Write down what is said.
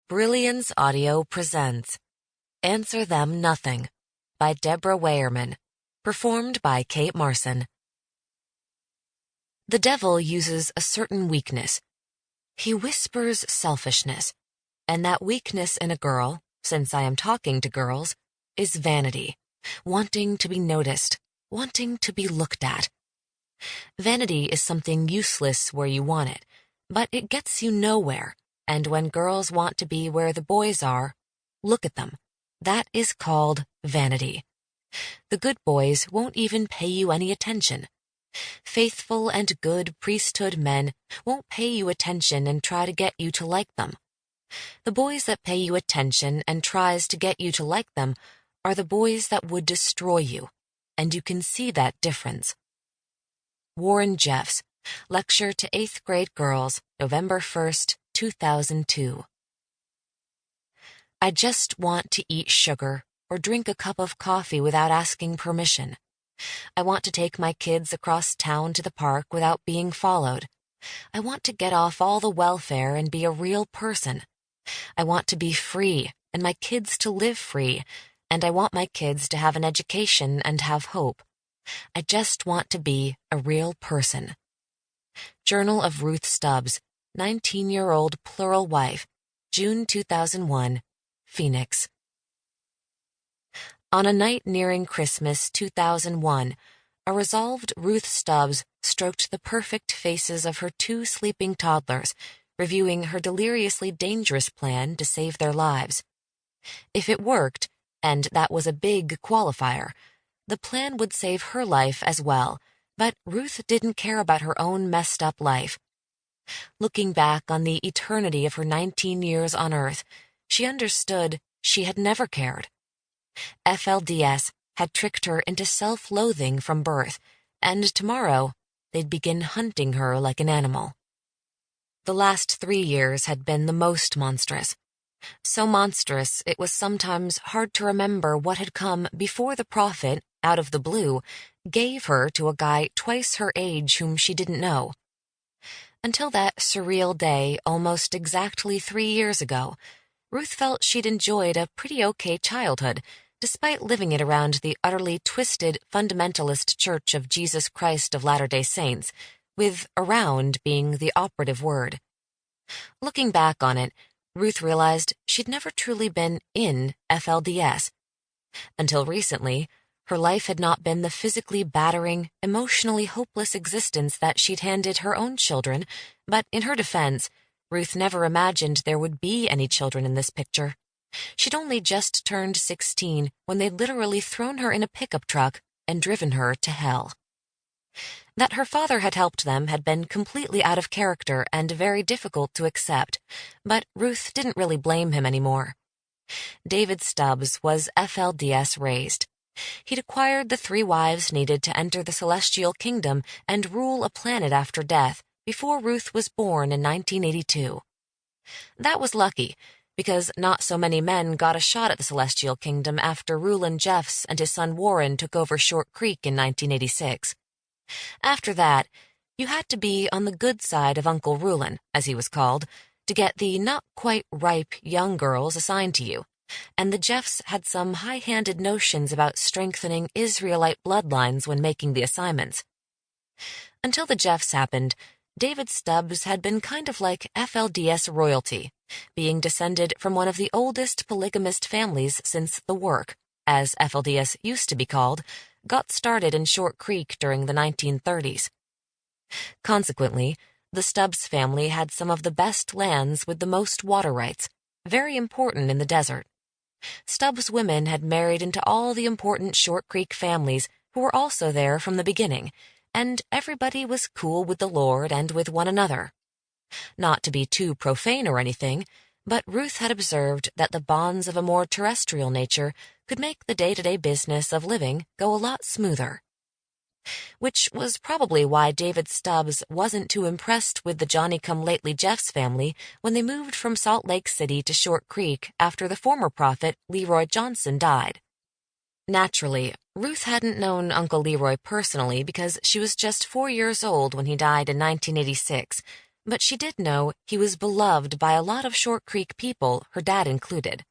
Brilliance Audio presents Answer Them Nothing by Debra Weyermann, performed by Kate Marson. The devil uses a certain weakness. He whispers selfishness, and that weakness in a girl, since I am talking to girls, is vanity, wanting to be noticed, wanting to be looked at. Vanity is something useless where you want it, but it gets you nowhere. And when girls want to be where the boys are, look at them. That is called vanity. The good boys won't even pay you any attention. Faithful and good priesthood men won't pay you attention and try to get you to like them. The boys that pay you attention and tries to get you to like them are the boys that would destroy you, and you can see that difference. Warren Jeffs, Lecture to 8th Grade Girls, November 1st, 2002. I just want to eat sugar or drink a cup of coffee without asking permission. I want to take my kids across town to the park without being followed. I want to get off all the welfare and be a real person. I want to be free and my kids to live free, and I want my kids to have an education and have hope. I just want to be a real person. Journal of Ruth Stubbs, 19-year-old plural wife, June 2001, Phoenix. On a night nearing Christmas 2001, a resolved Ruth Stubbs stroked the perfect faces of her 2 sleeping toddlers, reviewing her deliriously dangerous plan to save their lives. If it worked, and that was a big qualifier, the plan would save her life as well, but Ruth didn't care about her own messed-up life. Looking back on the eternity of her 19 years on Earth, she understood she had never cared. FLDS had tricked her into self-loathing from birth, and tomorrow they'd begin hunting her like an animal. The last 3 years had been the most monstrous. So monstrous it was sometimes hard to remember what had come before the prophet, out of the blue, gave her to a guy twice her age whom she didn't know. Until that surreal day almost exactly 3 years ago, Ruth felt she'd enjoyed a pretty okay childhood, despite living it around the utterly twisted fundamentalist Church of Jesus Christ of Latter-day Saints, with around being the operative word. Looking back on it, Ruth realized she'd never truly been in FLDS. Until recently, her life had not been the physically battering, emotionally hopeless existence that she'd handed her own children, but in her defense, Ruth never imagined there would be any children in this picture. She'd only just turned 16 when they'd literally thrown her in a pickup truck and driven her to hell. That her father had helped them had been completely out of character and very difficult to accept, but Ruth didn't really blame him anymore. David Stubbs was FLDS raised. He'd acquired the 3 wives needed to enter the celestial kingdom and rule a planet after death before Ruth was born in 1982. That was lucky, because not so many men got a shot at the celestial kingdom after Rulon Jeffs and his son Warren took over Short Creek in 1986. After that, you had to be on the good side of Uncle Rulon, as he was called, to get the not-quite-ripe young girls assigned to you, and the Jeffs had some high-handed notions about strengthening Israelite bloodlines when making the assignments. Until the Jeffs happened, David Stubbs had been kind of like FLDS royalty, being descended from one of the oldest polygamist families since the work, as FLDS used to be called, got started in Short Creek during the 1930s. Consequently, the Stubbs family had some of the best lands with the most water rights, very important in the desert. Stubbs women had married into all the important Short Creek families who were also there from the beginning, and everybody was cool with the Lord and with one another. Not to be too profane or anything, but Ruth had observed that the bonds of a more terrestrial nature could make the day-to-day business of living go a lot smoother. Which was probably why David Stubbs wasn't too impressed with the Johnny-come-lately Jeffs family when they moved from Salt Lake City to Short Creek after the former prophet, Leroy Johnson, died. Naturally, Ruth hadn't known Uncle Leroy personally because she was just 4 years old when he died in 1986, But she did know he was beloved by a lot of Short Creek people, her dad included.